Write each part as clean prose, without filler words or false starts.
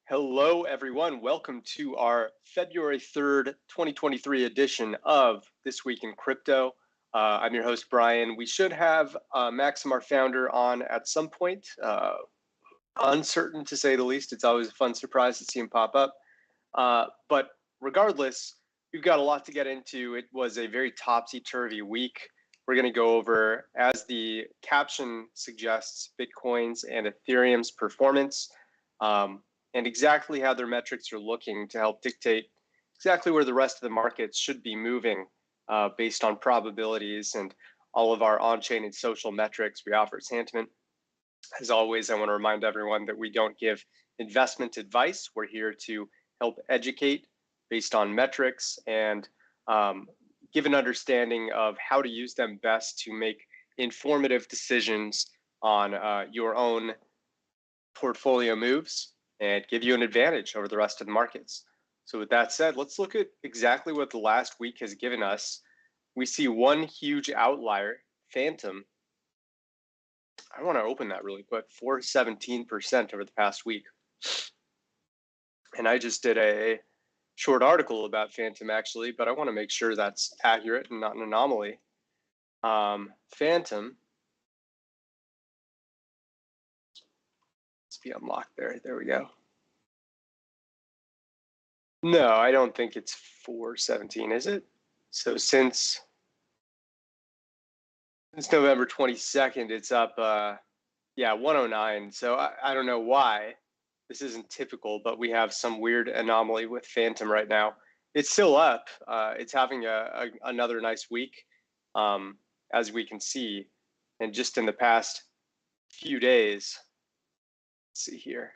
Hello, everyone. Welcome to our February 3rd, 2023 edition of This Week in Crypto. I'm your host, Brian. We should have Maxim, our founder, on at some point. Uncertain, to say the least. It's always a fun surprise to see him pop up. But regardless, we've got a lot to get into. It was a very topsy-turvy week. We're going to go over, as the caption suggests, Bitcoin's and Ethereum's performance. And exactly how their metrics are looking to help dictate exactly where the rest of the markets should be moving based on probabilities and all of our on-chain and social metrics we offer at Santiment. As always, I want to remind everyone that we don't give investment advice. We're here to help educate based on metrics and give an understanding of how to use them best to make informative decisions on your own portfolio moves and give you an advantage over the rest of the markets. So with that said, let's look at exactly what the last week has given us. We see one huge outlier, Phantom. I want to open that really quick, 417% over the past week. And I just did a short article about Phantom actually, but I want to make sure that's accurate and not an anomaly. Phantom, let's be unlocked there. There we go. No, I don't think it's 417, is it? So since November 22nd, it's up, yeah, 109. So I don't know why. This isn't typical, but we have some weird anomaly with Phantom right now. It's still up. It's having another nice week, as we can see. And just in the past few days, let's see here.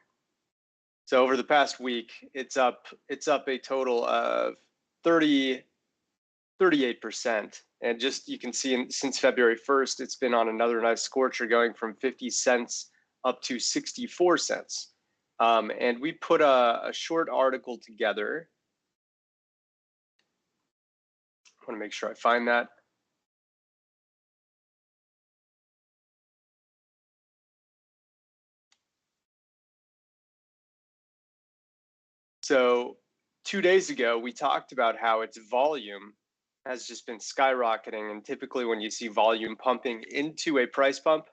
So over the past week, it's up a total of 38%. And just you can see since February 1st, it's been on another nice scorcher going from 50 cents up to 64 cents. And we put a short article together. I want to make sure I find that. So 2 days ago, we talked about how its volume has just been skyrocketing. And typically when you see volume pumping into a price pump,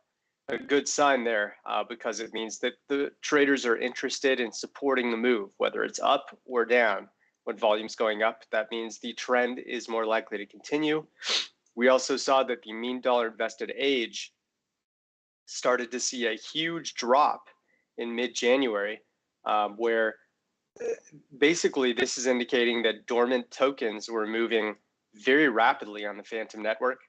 a good sign there, because it means that the traders are interested in supporting the move, whether it's up or down. When volume's going up, that means the trend is more likely to continue. We also saw that the mean dollar invested age started to see a huge drop in mid-January, where basically this is indicating that dormant tokens were moving very rapidly on the Phantom network.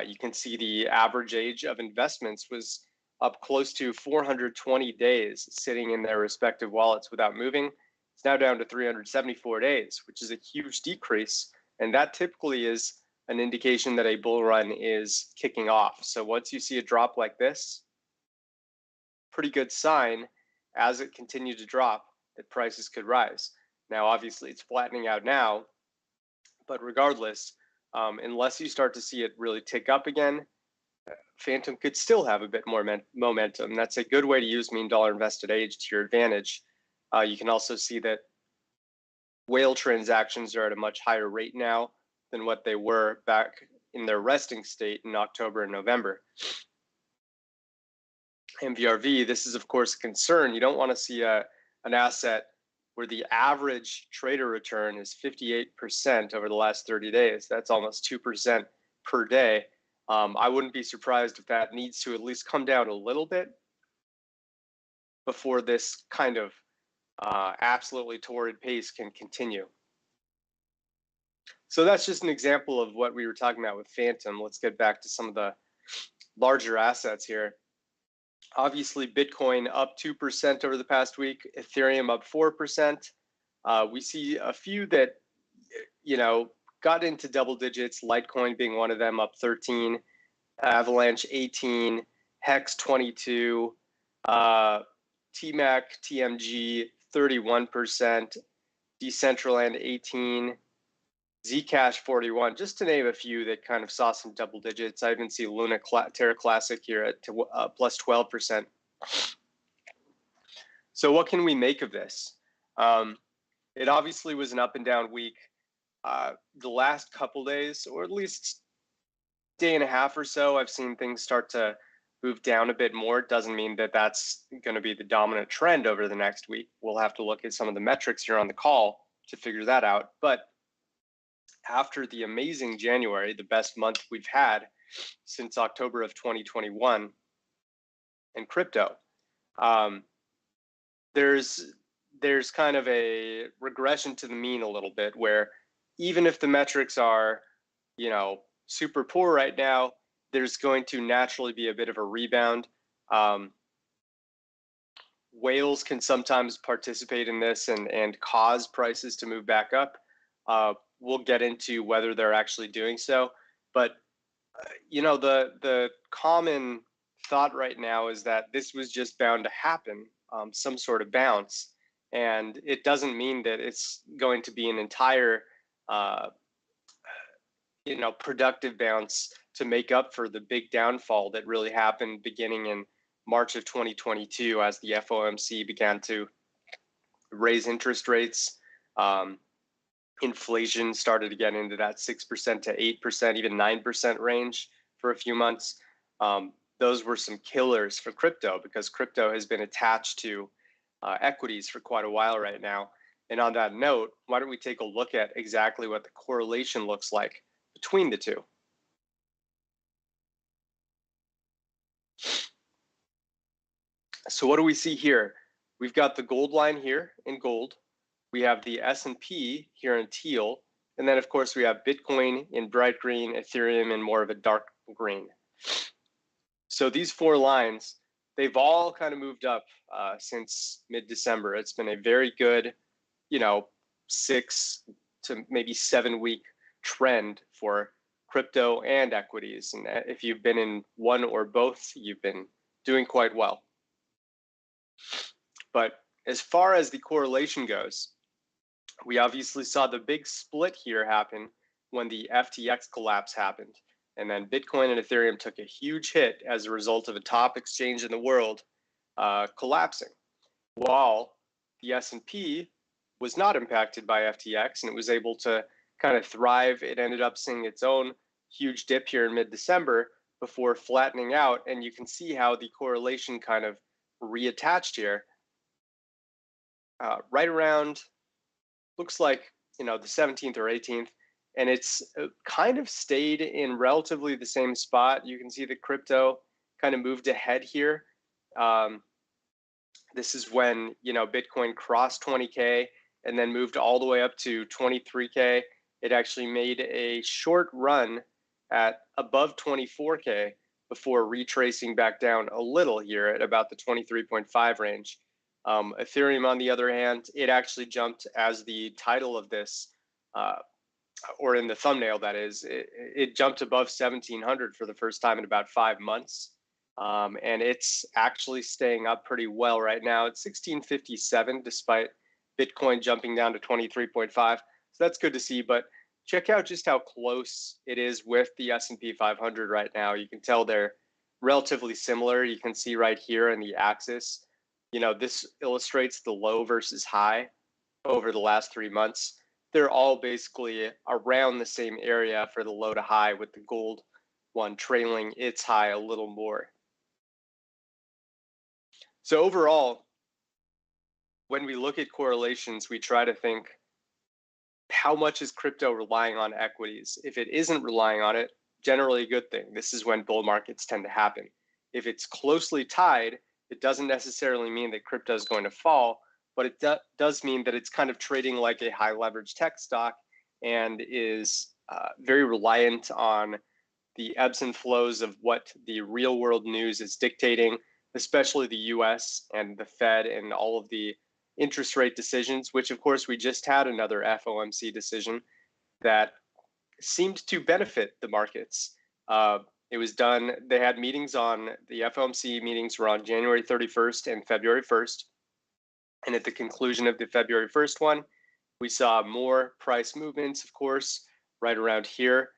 You can see the average age of investments was up close to 420 days sitting in their respective wallets without moving. It's now down to 374 days, which is a huge decrease. And that typically is an indication that a bull run is kicking off. So once you see a drop like this, pretty good sign as it continued to drop that prices could rise. Now, obviously it's flattening out now, but regardless, unless you start to see it really tick up again, Phantom could still have a bit more momentum. That's a good way to use mean dollar invested age to your advantage. You can also see that whale transactions are at a much higher rate now than what they were back in their resting state in October and November. MVRV, this is of course a concern. You don't want to see an asset where the average trader return is 58% over the last 30 days. That's almost 2% per day. I wouldn't be surprised if that needs to at least come down a little bit before this kind of absolutely torrid pace can continue. So that's just an example of what we were talking about with Phantom. Let's get back to some of the larger assets here. Obviously, Bitcoin up 2% over the past week, Ethereum up 4%. We see a few that, got into double digits, Litecoin being one of them, up 13, Avalanche 18, Hex 22, TMAC, TMG 31%, Decentraland 18, Zcash 41, just to name a few that kind of saw some double digits. I even see Luna Terra Classic here at plus 12%. So what can we make of this? It obviously was an up and down week. The last couple days, or at least day and a half or so, I've seen things start to move down a bit more. It doesn't mean that that's going to be the dominant trend over the next week. We'll have to look at some of the metrics here on the call to figure that out. But after the amazing January, the best month we've had since October of 2021 in crypto, there's kind of a regression to the mean a little bit, where even if the metrics are super poor right now, there's going to naturally be a bit of a rebound. Whales can sometimes participate in this and cause prices to move back up. We'll get into whether they're actually doing so, but the common thought right now is that this was just bound to happen, some sort of bounce, and it doesn't mean that it's going to be an entire productive bounce to make up for the big downfall that really happened beginning in March of 2022 as the FOMC began to raise interest rates. Inflation started to get into that 6% to 8%, even 9% range for a few months. Those were some killers for crypto because crypto has been attached to equities for quite a while right now. And on that note, why don't we take a look at exactly what the correlation looks like between the two? So what do we see here? We've got the gold line here in gold. We have the S&P here in teal. And then, of course, we have Bitcoin in bright green, Ethereum in more of a dark green. So these four lines, they've all kind of moved up since mid-December. It's been a very good, 6 to maybe 7 week trend for crypto and equities. And if you've been in one or both, you've been doing quite well. But as far as the correlation goes, we obviously saw the big split here happen when the FTX collapse happened. And then Bitcoin and Ethereum took a huge hit as a result of a top exchange in the world collapsing, while the S&P was not impacted by FTX and it was able to kind of thrive. It ended up seeing its own huge dip here in mid-December before flattening out. And you can see how the correlation kind of reattached here right around, looks like, the 17th or 18th. And it's kind of stayed in relatively the same spot. You can see the crypto kind of moved ahead here. This is when, Bitcoin crossed 20K and then moved all the way up to 23K. It actually made a short run at above 24K before retracing back down a little here at about the 23.5 range. Ethereum, on the other hand, it actually jumped, as the title of this, or in the thumbnail that is, it jumped above 1700 for the first time in about 5 months. And it's actually staying up pretty well right now. It's 1657 despite Bitcoin jumping down to 23.5. So that's good to see, but check out just how close it is with the S&P 500 right now. You can tell they're relatively similar. You can see right here in the axis, this illustrates the low versus high over the last 3 months. They're all basically around the same area for the low to high, with the gold one trailing its high a little more. So overall, when we look at correlations, we try to think, how much is crypto relying on equities? If it isn't relying on it, generally a good thing. This is when bull markets tend to happen. If it's closely tied, it doesn't necessarily mean that crypto is going to fall, but it does mean that it's kind of trading like a high leverage tech stock and is very reliant on the ebbs and flows of what the real world news is dictating, especially the US and the Fed and all of the interest rate decisions, which of course we just had another FOMC decision that seemed to benefit the markets. It was done, they had meetings on, the FOMC meetings were on January 31st and February 1st. And at the conclusion of the February 1st one, we saw more price movements, of course, right around here.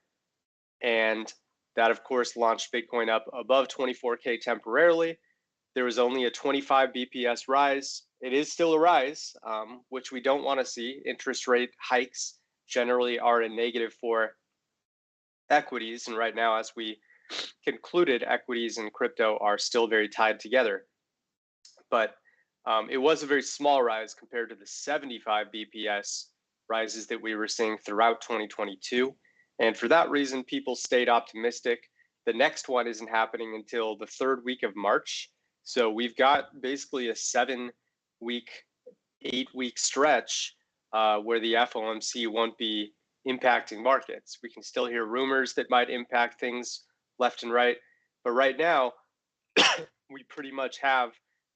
And that, of course, launched Bitcoin up above 24K temporarily. There was only a 25 BPS rise. It is still a rise, which we don't want to see. Interest rate hikes generally are a negative for equities. And right now, as we concluded, equities and crypto are still very tied together. But it was a very small rise compared to the 75 BPS rises that we were seeing throughout 2022. And for that reason, people stayed optimistic. The next one isn't happening until the 3rd week of March. So we've got basically a 7-week, 8-week stretch where the FOMC won't be impacting markets. We can still hear rumors that might impact things left and right. But right now, we pretty much have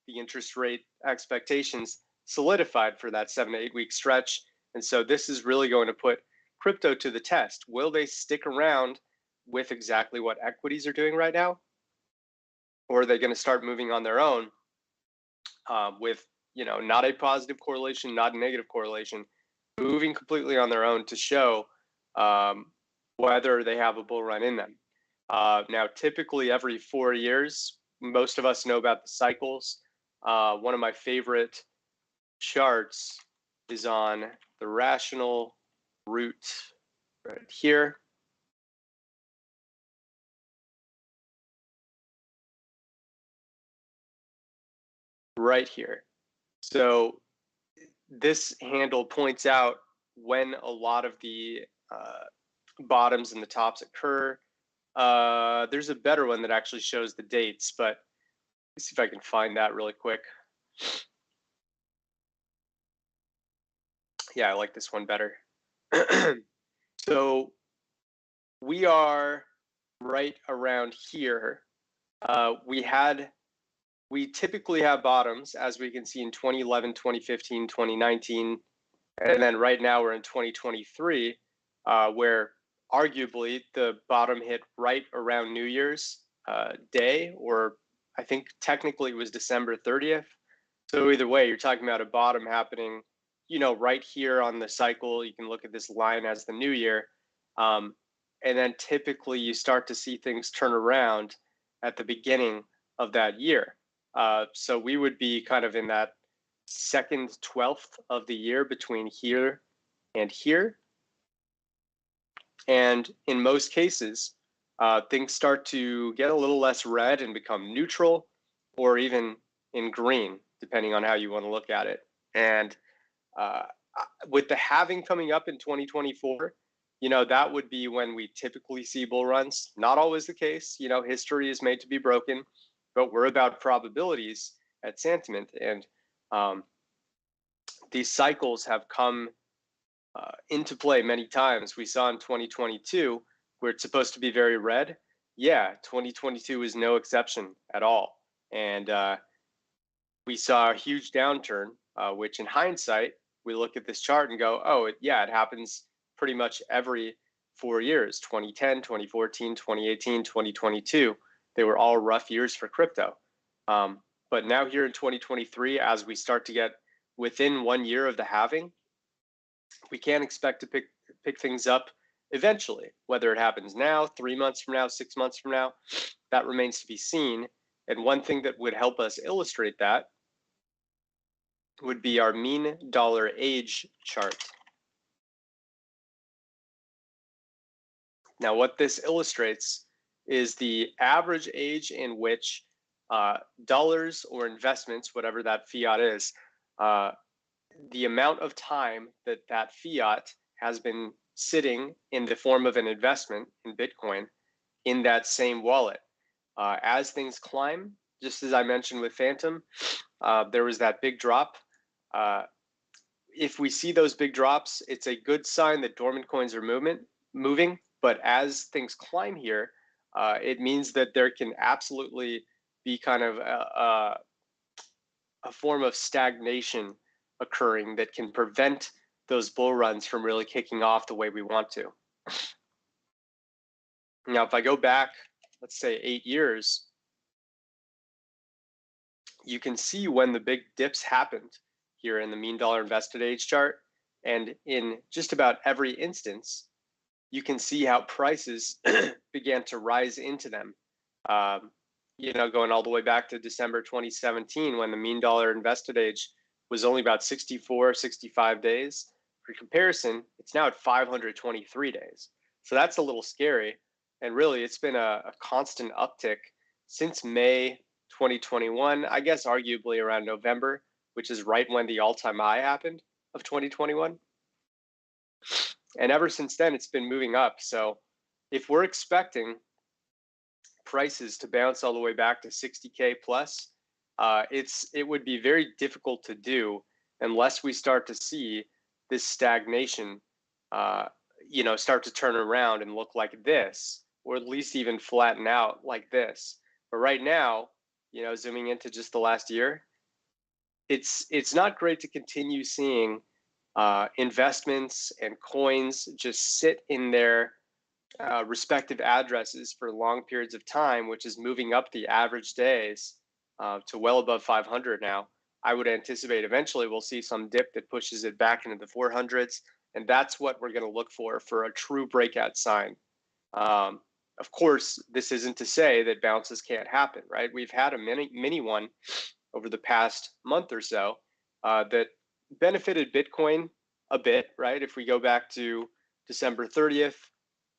the interest rate expectations solidified for that 7 to 8 week stretch. And so this is really going to put crypto to the test. Will they stick around with exactly what equities are doing right now? Or are they going to start moving on their own with, not a positive correlation, not a negative correlation, moving completely on their own to show whether they have a bull run in them. Now, typically every 4 years, most of us know about the cycles. One of my favorite charts is on the rational root right here. Right here. So this handle points out when a lot of the bottoms and the tops occur. There's a better one that actually shows the dates, but let's see if I can find that really quick. Yeah, I like this one better. So we are right around here. We typically have bottoms, as we can see in 2011, 2015, 2019, and then right now we're in 2023, where arguably the bottom hit right around New Year's Day, or I think technically it was December 30th. So either way, you're talking about a bottom happening, right here on the cycle. You can look at this line as the new year. And then typically you start to see things turn around at the beginning of that year. So we would be kind of in that second 12th of the year between here and here. And in most cases, things start to get a little less red and become neutral, or even in green, depending on how you want to look at it. And with the halving coming up in 2024, that would be when we typically see bull runs. Not always the case. History is made to be broken, but we're about probabilities at Santiment. And these cycles have come into play many times. We saw in 2022, where it's supposed to be very red. Yeah, 2022 is no exception at all. And we saw a huge downturn, which in hindsight, we look at this chart and go, oh, it happens pretty much every 4 years, 2010, 2014, 2018, 2022. They were all rough years for crypto. But now here in 2023, as we start to get within 1 year of the halving, we can expect to pick things up eventually. Whether it happens now, 3 months from now, 6 months from now, that remains to be seen. And one thing that would help us illustrate that would be our mean dollar age chart. Now, what this illustrates is the average age in which dollars or investments, whatever that fiat is, the amount of time that fiat has been sitting in the form of an investment in Bitcoin in that same wallet. As things climb, just as I mentioned with Phantom, there was that big drop. If we see those big drops, it's a good sign that dormant coins are moving. But as things climb here, it means that there can absolutely be kind of a form of stagnation occurring that can prevent those bull runs from really kicking off the way we want to. Now, if I go back, let's say 8 years, you can see when the big dips happened here in the mean dollar invested age chart. And in just about every instance, you can see how prices began to rise into them. Going all the way back to December 2017, when the mean dollar invested age was only about 64, 65 days. For comparison, it's now at 523 days. So that's a little scary. And really, it's been a constant uptick since May 2021, I guess arguably around November, which is right when the all-time high happened of 2021. And ever since then, it's been moving up. So if we're expecting prices to bounce all the way back to 60K plus, it would be very difficult to do unless we start to see this stagnation start to turn around and look like this, or at least even flatten out like this. But right now, zooming into just the last year, it's not great to continue seeing investments and coins just sit in their respective addresses for long periods of time, which is moving up the average days to well above 500 now. I would anticipate eventually we'll see some dip that pushes it back into the 400s, and that's what we're going to look for a true breakout sign. Of course, this isn't to say that bounces can't happen, right? We've had a mini one over the past month or so that benefited Bitcoin a bit, right? If we go back to December 30th,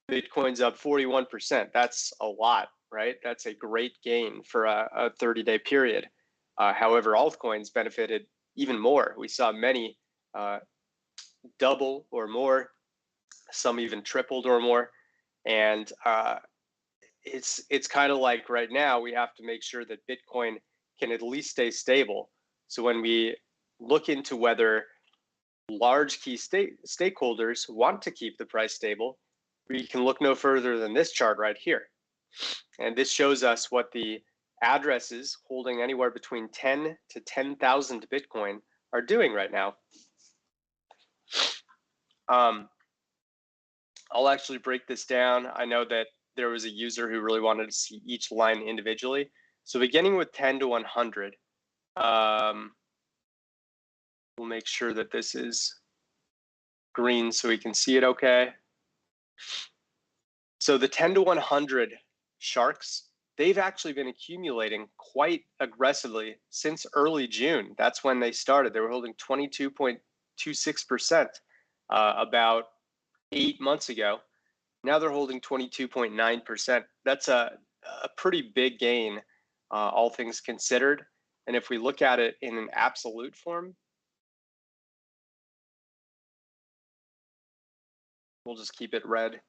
Bitcoin's up 41%. That's a lot, right? That's a great gain for a 30-day period. However, altcoins benefited even more. We saw many double or more, some even tripled or more. And it's kind of like right now we have to make sure that Bitcoin can at least stay stable. So when we look into whether large key stakeholders want to keep the price stable, we can look no further than this chart right here. And this shows us what the addresses holding anywhere between 10 to 10,000 Bitcoin are doing right now. I'll actually break this down. I know that there was a user who really wanted to see each line individually. So beginning with 10 to 100, we'll make sure that this is green so we can see it okay. So the 10 to 100 sharks, they've actually been accumulating quite aggressively since early June. That's when they started. They were holding 22.26% about 8 months ago. Now they're holding 22.9%. That's a pretty big gain, all things considered. And if we look at it in an absolute form, we'll just keep it red.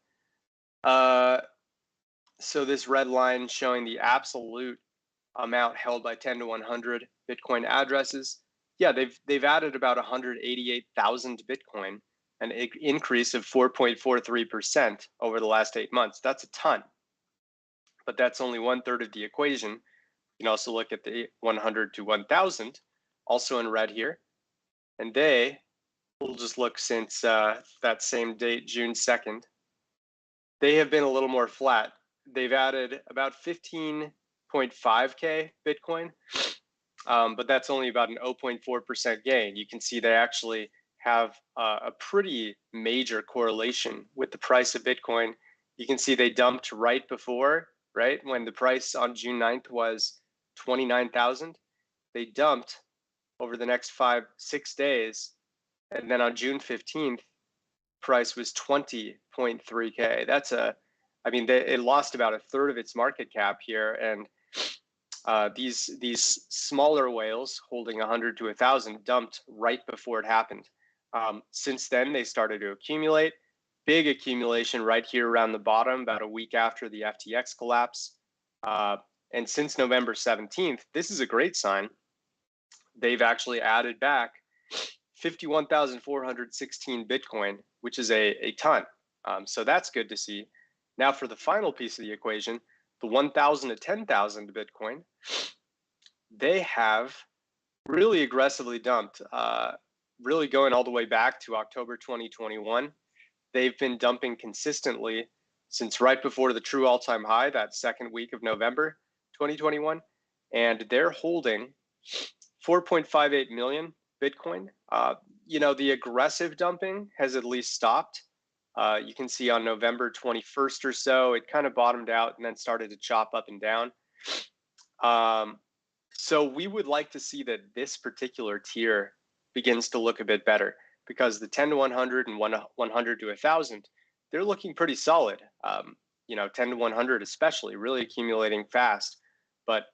So this red line showing the absolute amount held by 10 to 100 Bitcoin addresses. Yeah, they've added about 188,000 Bitcoin, an increase of 4.43% over the last 8 months. That's a ton, but that's only 1/3 of the equation. You can also look at the 100 to 1,000, also in red here, and we'll just look since that same date, June 2nd. They have been a little more flat. They've added about 15.5K Bitcoin, but that's only about an 0.4% gain. You can see they actually have a pretty major correlation with the price of Bitcoin. You can see they dumped right before, right? When the price on June 9th was 29,000, they dumped over the next 5-6 days. And then on June 15th, price was 20.3K. It lost about 1/3 of its market cap here. And these smaller whales holding 100 to 1,000 dumped right before it happened. Since then, they started to accumulate. Big accumulation right here around the bottom, about a week after the FTX collapse. And since November 17th, this is a great sign. They've actually added back 51,416 Bitcoin, which is a ton. So that's good to see. Now for the final piece of the equation, the 1,000 to 10,000 Bitcoin, they have really aggressively dumped, really going all the way back to October 2021. They've been dumping consistently since right before the true all-time high, that second week of November 2021. And they're holding 4.58 million Bitcoin. The aggressive dumping has at least stopped. You can see on November 21st or so, it kind of bottomed out and then started to chop up and down. So we would like to see that this particular tier begins to look a bit better, because the 10 to 100 and 100 to 1,000, they're looking pretty solid. 10 to 100 especially, really accumulating fast. But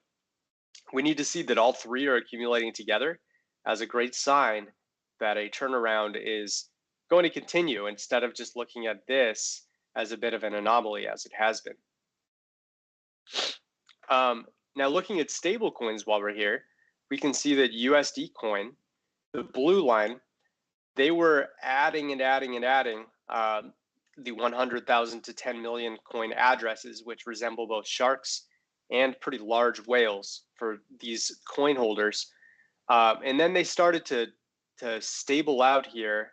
we need to see that all three are accumulating together as a great sign that a turnaround is going to continue, instead of just looking at this as a bit of an anomaly as it has been. Now looking at stablecoins while we're here, we can see that USD coin, the blue line, they were adding and adding and adding the 100,000 to 10 million coin addresses, which resemble both sharks and pretty large whales for these coin holders. And then they started to stable out here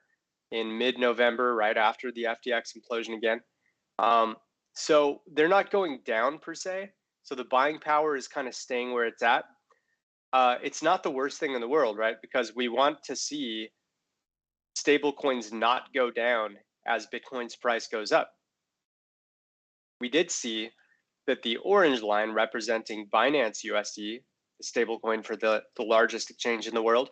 in mid-November, right after the FTX implosion again. So they're not going down per se. So the buying power is kind of staying where it's at. It's not the worst thing in the world, right? Because we want to see stable coins not go down as Bitcoin's price goes up. We did see that the orange line representing Binance USD, the stablecoin for the largest exchange in the world,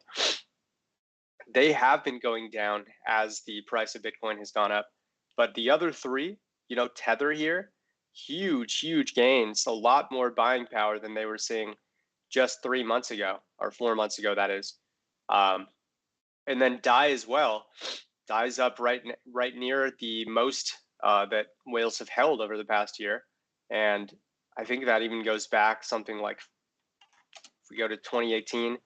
they have been going down as the price of Bitcoin has gone up. But the other three, Tether here, huge gains, a lot more buying power than they were seeing just 3 months ago, or 4 months ago, that is. And then DAI as well. DAI's up right near the most that whales have held over the past year. And I think that even goes back something like, if we go to 2018.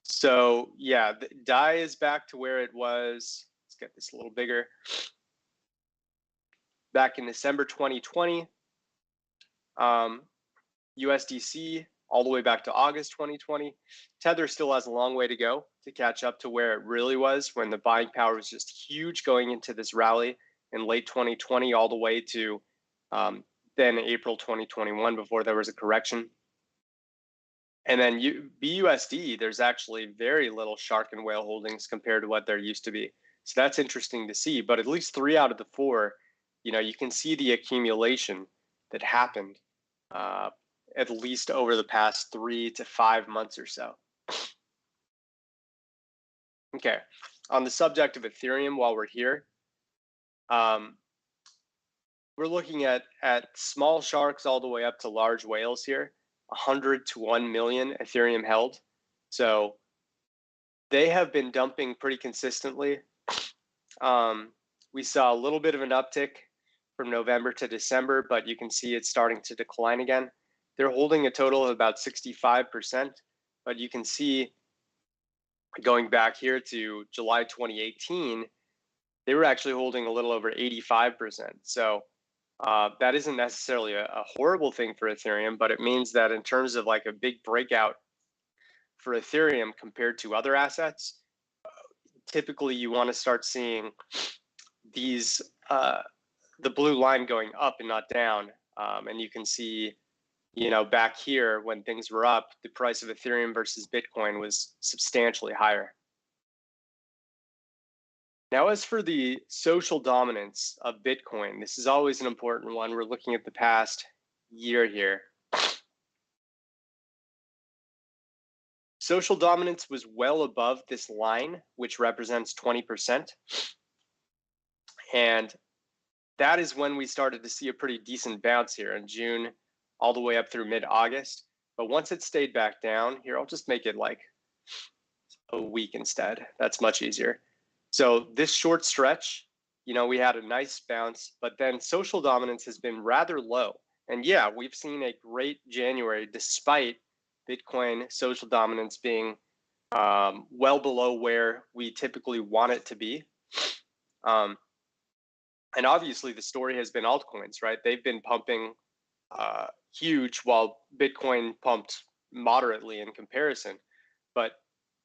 So yeah, the DAI is back to where it was. Let's get this a little bigger. Back in December 2020, USDC all the way back to August 2020. Tether still has a long way to go to catch up to where it really was when the buying power was just huge going into this rally in late 2020 all the way to then April 2021 before there was a correction. And then BUSD, there's actually very little shark and whale holdings compared to what there used to be. So that's interesting to see. But at least 3 out of the 4, you can see the accumulation that happened at least over the past 3 to 5 months or so. Okay, on the subject of Ethereum, while we're here, we're looking at small sharks all the way up to large whales here, 100 to 1 million Ethereum held. So they have been dumping pretty consistently. We saw a little bit of an uptick from November to December, but you can see it's starting to decline again. They're holding a total of about 65%, but you can see going back here to July 2018, they were actually holding a little over 85%. So that isn't necessarily a horrible thing for Ethereum, but it means that in terms of like a big breakout for Ethereum compared to other assets, typically you want to start seeing these, the blue line going up and not down. And you can see, back here when things were up, the price of Ethereum versus Bitcoin was substantially higher. Now, as for the social dominance of Bitcoin, this is always an important one. We're looking at the past year here. Social dominance was well above this line, which represents 20%. And that is when we started to see a pretty decent bounce here in June, all the way up through mid-August. But once it stayed back down, here, I'll just make it like a week instead. That's much easier. So this short stretch, we had a nice bounce, but then social dominance has been rather low. And yeah, we've seen a great January despite Bitcoin social dominance being well below where we typically want it to be. And obviously the story has been altcoins, right? They've been pumping huge while Bitcoin pumped moderately in comparison. But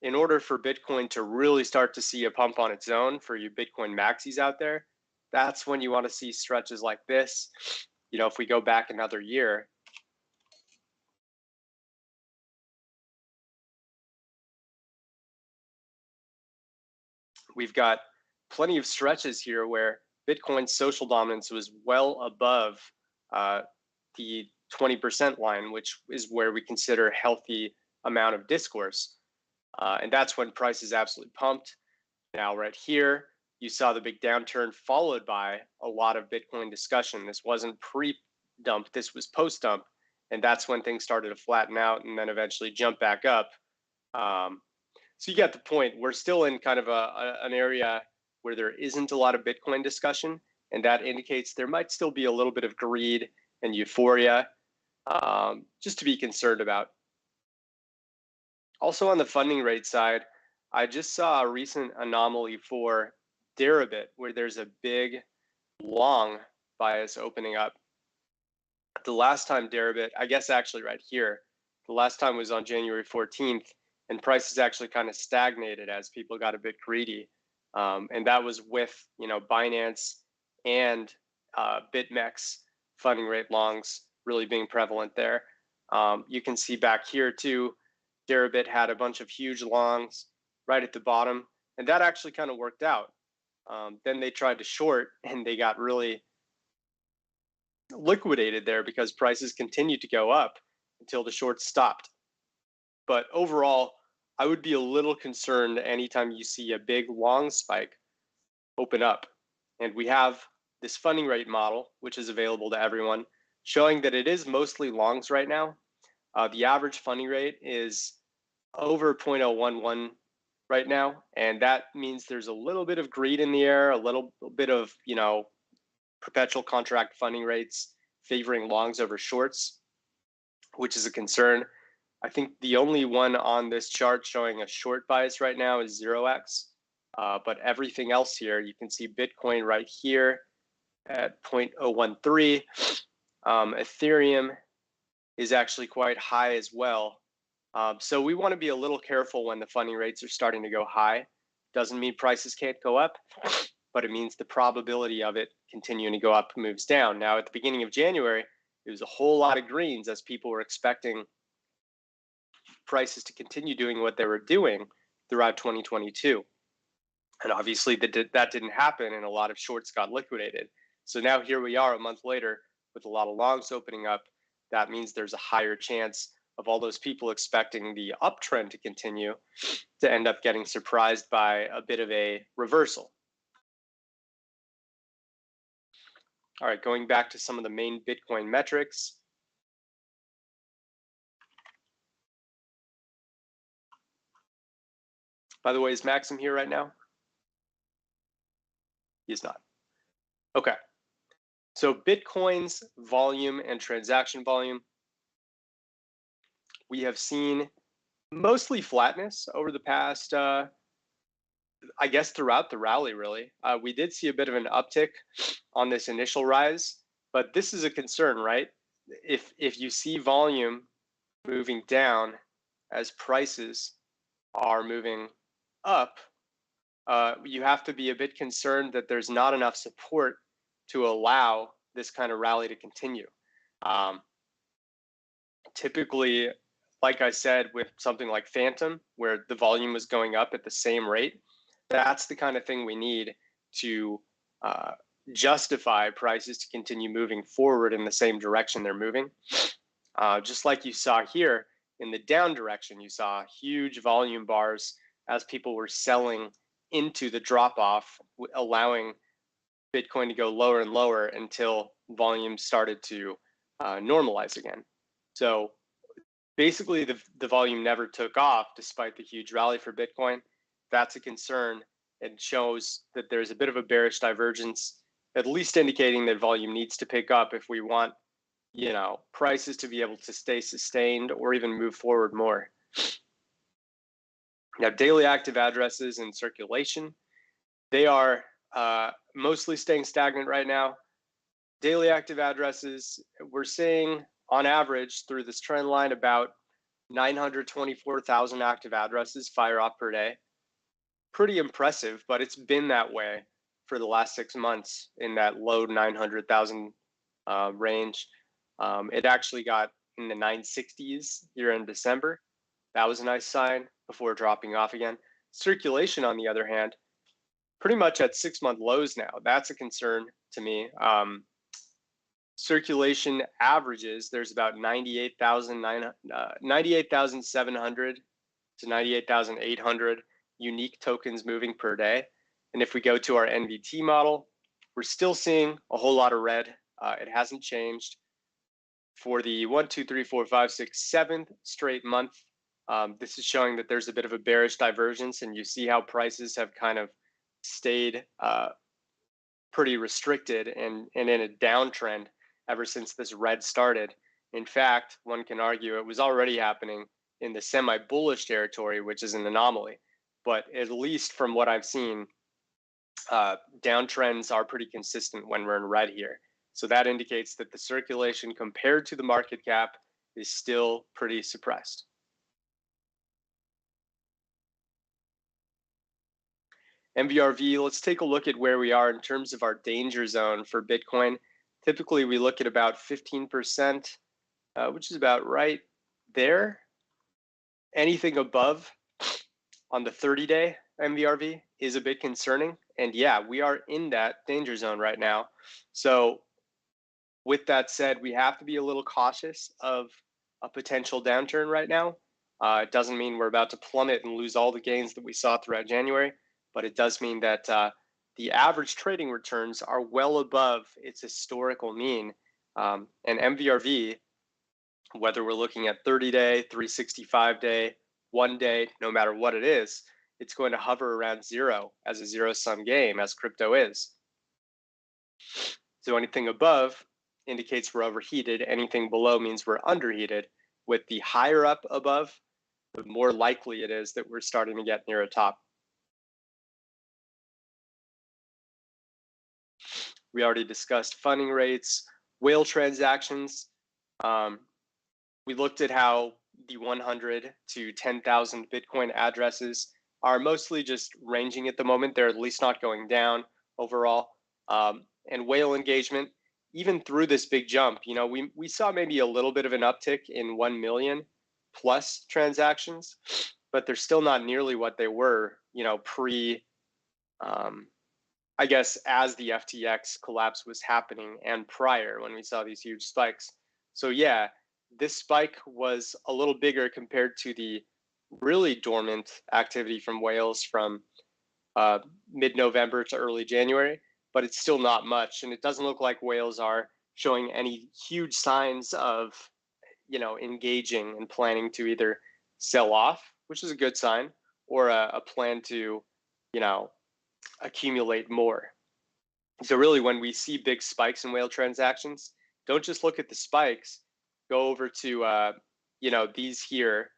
in order for Bitcoin to really start to see a pump on its own, for you Bitcoin maxis out there, that's when you want to see stretches like this. If we go back another year, we've got plenty of stretches here where Bitcoin's social dominance was well above the 20% line, which is where we consider a healthy amount of discourse. And that's when prices absolutely pumped. Now, right here, you saw the big downturn followed by a lot of Bitcoin discussion. This wasn't pre-dump, this was post-dump. And that's when things started to flatten out and then eventually jump back up. So you get the point. We're still in kind of an area where there isn't a lot of Bitcoin discussion, and that indicates there might still be a little bit of greed and euphoria, just to be concerned about. Also on the funding rate side, I just saw a recent anomaly for Deribit where there's a big, long bias opening up. The last time Deribit, I guess actually right here, the last time was on January 14th, and prices actually kind of stagnated as people got a bit greedy. And that was with, Binance and BitMEX funding rate longs really being prevalent there. You can see back here too, Deribit had a bunch of huge longs right at the bottom, and that actually kind of worked out. Then they tried to short, and they got really liquidated there because prices continued to go up until the shorts stopped. But overall, I would be a little concerned anytime you see a big long spike open up. And we have this funding rate model, which is available to everyone, showing that it is mostly longs right now. The average funding rate is over 0.011 right now, and that means there's a little bit of greed in the air, a little bit of, perpetual contract funding rates favoring longs over shorts, which is a concern. I think the only one on this chart showing a short bias right now is 0x, but everything else here, you can see Bitcoin right here at 0.013. Ethereum is actually quite high as well. So we want to be a little careful when the funding rates are starting to go high. Doesn't mean prices can't go up, but it means the probability of it continuing to go up moves down. Now, at the beginning of January, it was a whole lot of greens as people were expecting prices to continue doing what they were doing throughout 2022. And obviously that didn't happen, and a lot of shorts got liquidated. So now here we are a month later with a lot of longs opening up. That means there's a higher chance of all those people expecting the uptrend to continue to end up getting surprised by a bit of a reversal. All right, going back to some of the main Bitcoin metrics. By the way, is Maxim here right now? He's not. Okay. So Bitcoin's volume and transaction volume, we have seen mostly flatness over the past, I guess throughout the rally, really. We did see a bit of an uptick on this initial rise, but this is a concern, right? If you see volume moving down as prices are moving up, you have to be a bit concerned that there's not enough support to allow this kind of rally to continue. Typically, like I said, with something like Phantom, where the volume was going up at the same rate, that's the kind of thing we need to justify prices to continue moving forward in the same direction they're moving. Just like you saw here in the down direction, you saw huge volume bars as people were selling into the drop-off, allowing Bitcoin to go lower and lower until volume started to normalize again. So basically, the volume never took off despite the huge rally for Bitcoin. That's a concern. It shows that there's a bit of a bearish divergence, at least indicating that volume needs to pick up if we want, prices to be able to stay sustained or even move forward more. Now, daily active addresses in circulation, they are mostly staying stagnant right now. Daily active addresses, we're seeing on average through this trend line about 924,000 active addresses fire off per day. Pretty impressive, but it's been that way for the last 6 months in that low 900,000 range. It actually got in the 960s here in December. That was a nice sign before dropping off again. Circulation, on the other hand, pretty much at 6-month lows now. That's a concern to me. Circulation averages, there's about 98,700 to 98,800 unique tokens moving per day. And if we go to our NVT model, we're still seeing a whole lot of red. It hasn't changed. For the 1, 2, 3, 4, 5, 6, 7th straight month, this is showing that there's a bit of a bearish divergence, and you see how prices have kind of stayed pretty restricted and in a downtrend ever since this red started. In fact, one can argue it was already happening in the semi-bullish territory, which is an anomaly. But at least from what I've seen, downtrends are pretty consistent when we're in red here. So that indicates that the circulation compared to the market cap is still pretty suppressed. MVRV, let's take a look at where we are in terms of our danger zone for Bitcoin. Typically, we look at about 15%, which is about right there. Anything above on the 30-day MVRV is a bit concerning. And yeah, we are in that danger zone right now. So with that said, we have to be a little cautious of a potential downturn right now. It doesn't mean we're about to plummet and lose all the gains that we saw throughout January, but it does mean that the average trading returns are well above its historical mean. And MVRV, whether we're looking at 30-day, 365-day, 1 day, no matter what it is, it's going to hover around zero as a zero-sum game, as crypto is. So anything above indicates we're overheated. Anything below means we're underheated. With the higher up above, the more likely it is that we're starting to get near a top. We already discussed funding rates, whale transactions. We looked at how the 100 to 10,000 Bitcoin addresses are mostly just ranging at the moment. They're at least not going down overall. And whale engagement, even through this big jump, you know, we saw maybe a little bit of an uptick in 1 million plus transactions, but they're still not nearly what they were, you know, pre, I guess, as the FTX collapse was happening and prior when we saw these huge spikes. So yeah, this spike was a little bigger compared to the really dormant activity from whales from mid-November to early January, but it's still not much. And it doesn't look like whales are showing any huge signs of, you know, engaging and planning to either sell off, which is a good sign, or a plan to, you know, accumulate more. So really, when we see big spikes in whale transactions, don't just look at the spikes. Go over to, you know, these here.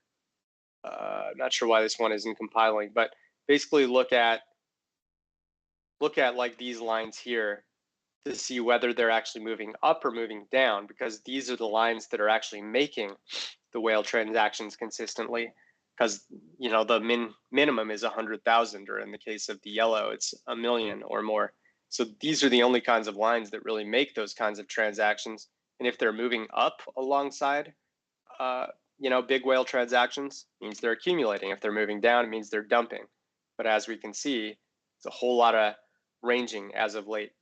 Not sure why this one isn't compiling, but basically look at like these lines here to see whether they're actually moving up or moving down, because these are the lines that are actually making the whale transactions consistently. Because, you know, the minimum is 100,000, or in the case of the yellow, it's 1 million or more. So these are the only kinds of lines that really make those kinds of transactions. And if they're moving up alongside, you know, big whale transactions, means they're accumulating. If they're moving down, it means they're dumping. But as we can see, it's a whole lot of ranging as of late.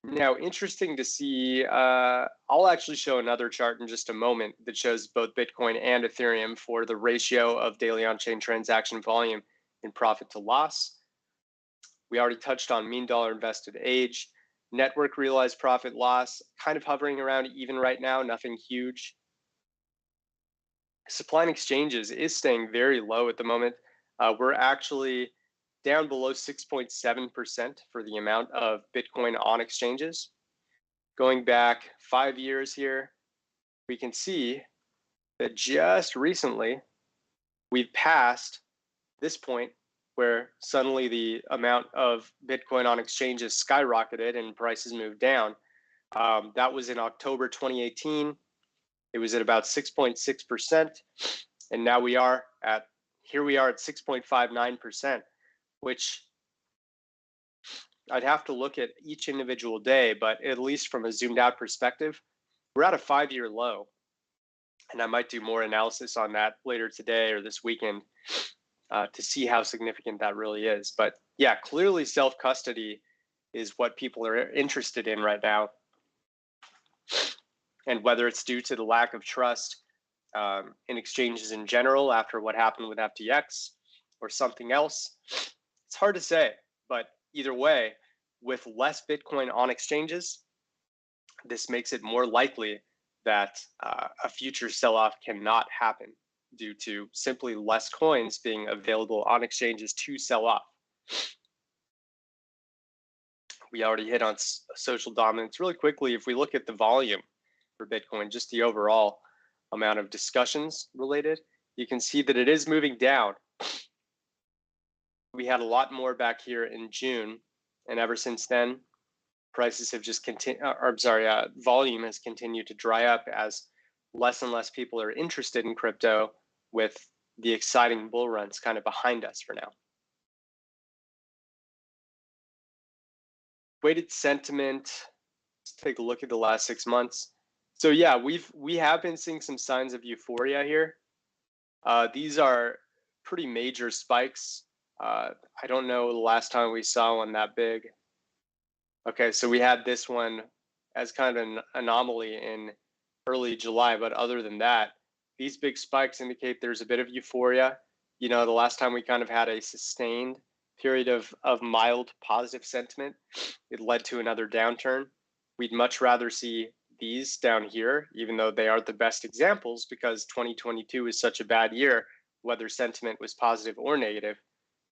Now, interesting to see, I'll actually show another chart in just a moment that shows both Bitcoin and Ethereum for the ratio of daily on-chain transaction volume in profit to loss. We already touched on mean dollar invested age, network realized profit loss, kind of hovering around even right now, nothing huge. Supply and exchanges is staying very low at the moment. We're actually down below 6.7% for the amount of Bitcoin on exchanges. Going back 5 years here, we can see that just recently we've passed this point where suddenly the amount of Bitcoin on exchanges skyrocketed and prices moved down. That was in October 2018. It was at about 6.6%, and now we are at 6.59%. Which I'd have to look at each individual day, but at least from a zoomed out perspective, we're at a 5-year low. And I might do more analysis on that later today or this weekend to see how significant that really is. But yeah, clearly self-custody is what people are interested in right now. And whether it's due to the lack of trust in exchanges in general after what happened with FTX or something else, it's hard to say, but either way, with less Bitcoin on exchanges, this makes it more likely that a future sell-off cannot happen due to simply less coins being available on exchanges to sell off. We already hit on social dominance. Really quickly, if we look at the volume for Bitcoin, just the overall amount of discussions related, you can see that it is moving down. We had a lot more back here in June, and ever since then, prices have just continued, volume has continued to dry up as less and less people are interested in crypto, with the exciting bull runs kind of behind us for now. Weighted sentiment, let's take a look at the last 6 months. So yeah, we have been seeing some signs of euphoria here. These are pretty major spikes. I don't know the last time we saw one that big. Okay, so we had this one as kind of an anomaly in early July, but other than that, these big spikes indicate there's a bit of euphoria. You know, the last time we kind of had a sustained period of mild positive sentiment, it led to another downturn. We'd much rather see these down here, even though they aren't the best examples, because 2022 is such a bad year, whether sentiment was positive or negative.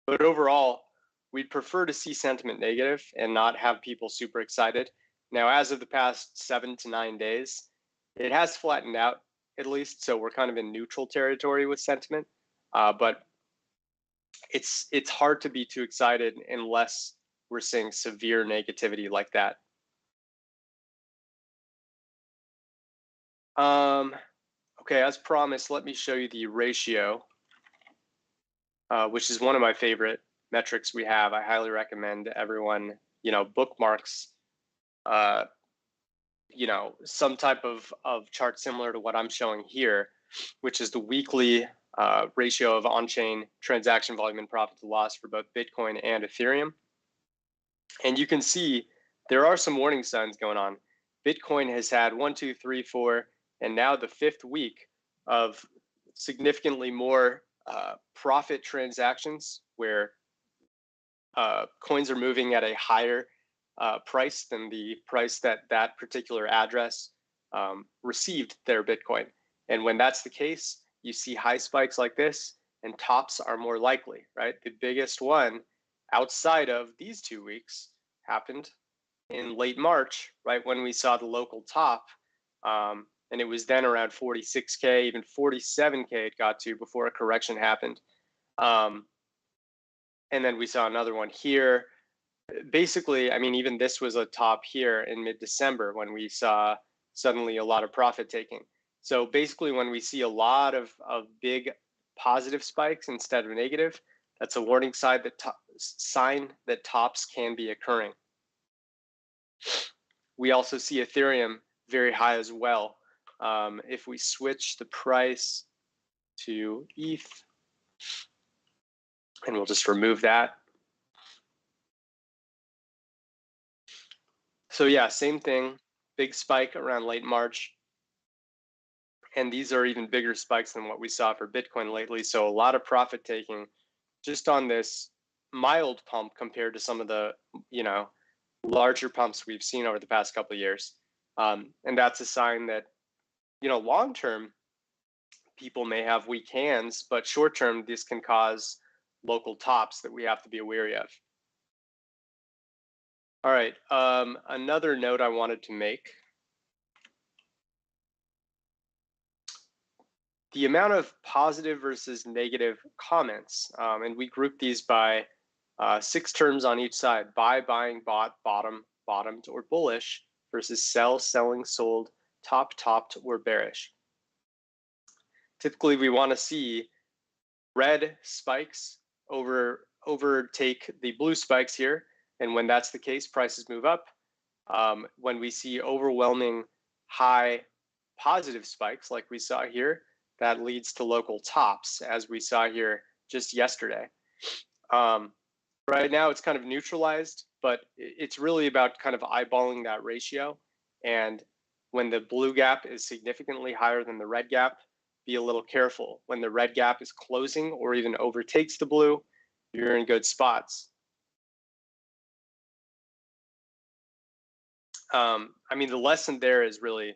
But overall, we'd prefer to see sentiment negative and not have people super excited. Now, as of the past 7 to 9 days, it has flattened out at least, so we're kind of in neutral territory with sentiment. But it's hard to be too excited unless we're seeing severe negativity like that. Okay, as promised, let me show you the ratio, which is one of my favorite metrics we have. I highly recommend everyone, bookmarks, some type of chart similar to what I'm showing here, which is the weekly ratio of on-chain transaction volume and profit to loss for both Bitcoin and Ethereum. And you can see there are some warning signs going on. Bitcoin has had 1, 2, 3, 4, and now the 5th week of significantly more profit transactions where coins are moving at a higher price than the price that that particular address received their Bitcoin. And when that's the case, you see high spikes like this, and tops are more likely, right? The biggest one outside of these 2 weeks happened in late March, right, when we saw the local top. And it was then around 46K, even 47K it got to before a correction happened. And then we saw another one here. Basically, I mean, even this was a top here in mid-December when we saw suddenly a lot of profit taking. So basically, when we see a lot of big positive spikes instead of negative, that's a warning sign that tops can be occurring. We also see Ethereum very high as well. If we switch the price to ETH, and we'll just remove that. So yeah, same thing, big spike around late March. And these are even bigger spikes than what we saw for Bitcoin lately. So a lot of profit taking just on this mild pump compared to some of the, larger pumps we've seen over the past couple of years. And that's a sign that, long term, people may have weak hands, but short term, this can cause local tops that we have to be wary of. All right, another note I wanted to make. The amount of positive versus negative comments, and we group these by 6 terms on each side: buy, buying, bought, bottom, bottomed, or bullish, versus sell, selling, sold, top, topped, or bearish. Typically, we want to see red spikes overtake the blue spikes here, and when that's the case, prices move up. When we see overwhelming high positive spikes like we saw here, that leads to local tops, as we saw here just yesterday. Right now, it's kind of neutralized, but it's really about kind of eyeballing that ratio. And when the blue gap is significantly higher than the red gap, be a little careful. When the red gap is closing or even overtakes the blue, you're in good spots. I mean, the lesson there is really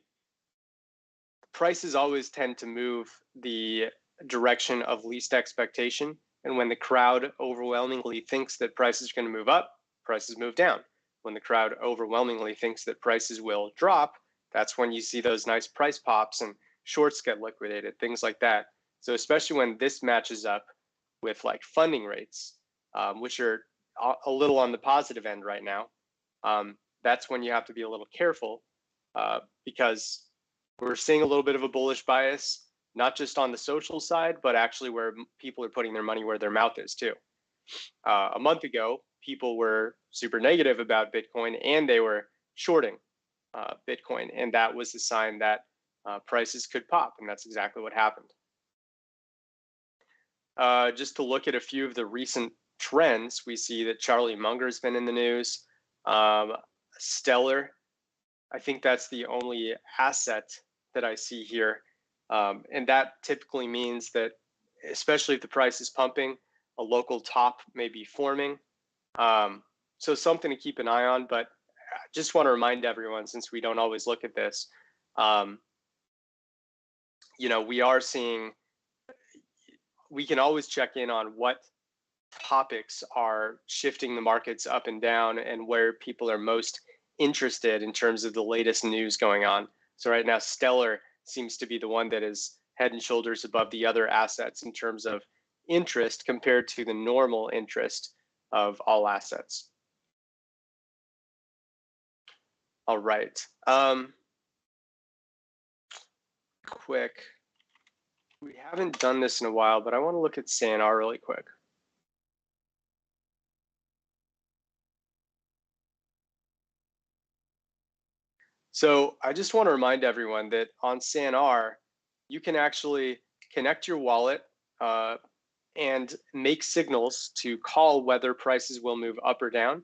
prices always tend to move the direction of least expectation. And when the crowd overwhelmingly thinks that prices are going to move up, prices move down. When the crowd overwhelmingly thinks that prices will drop, that's when you see those nice price pops and shorts get liquidated, things like that. So especially when this matches up with like funding rates, which are a little on the positive end right now, that's when you have to be a little careful because we're seeing a little bit of a bullish bias, not just on the social side, but actually where people are putting their money where their mouth is too. A month ago, people were super negative about Bitcoin and they were shorting Bitcoin. And that was a sign that prices could pop. And that's exactly what happened. Just to look at a few of the recent trends, we see that Charlie Munger has been in the news. Stellar, I think that's the only asset that I see here. And that typically means that, especially if the price is pumping, a local top may be forming. So something to keep an eye on, but I just want to remind everyone, since we don't always look at this, we are seeing, we can always check in on what topics are shifting the markets up and down and where people are most interested in terms of the latest news going on. So right now, Stellar seems to be the one that is head and shoulders above the other assets in terms of interest compared to the normal interest of all assets. All right. Quick. We haven't done this in a while, but I want to look at SanR really quick. So I just want to remind everyone that on SanR, you can actually connect your wallet and make signals to call whether prices will move up or down.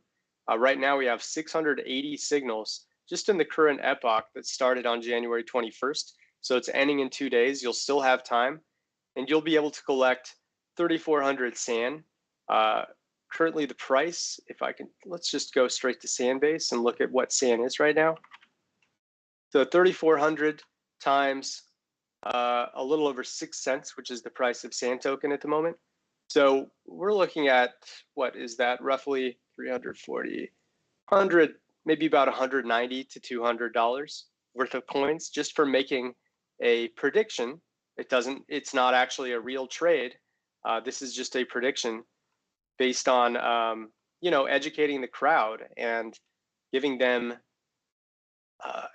Right now, we have 680 signals just in the current epoch that started on January 21st. So it's ending in 2 days. You'll still have time, and you'll be able to collect 3,400 SAN. Currently, the price, if I can, let's just go straight to SanBase and look at what SAN is right now. So 3,400 times a little over 6 cents, which is the price of SAN token at the moment. So we're looking at, what is that, roughly 340, 100, maybe about $190 to $200 worth of coins just for making a prediction. It's not actually a real trade. This is just a prediction based on, educating the crowd and giving them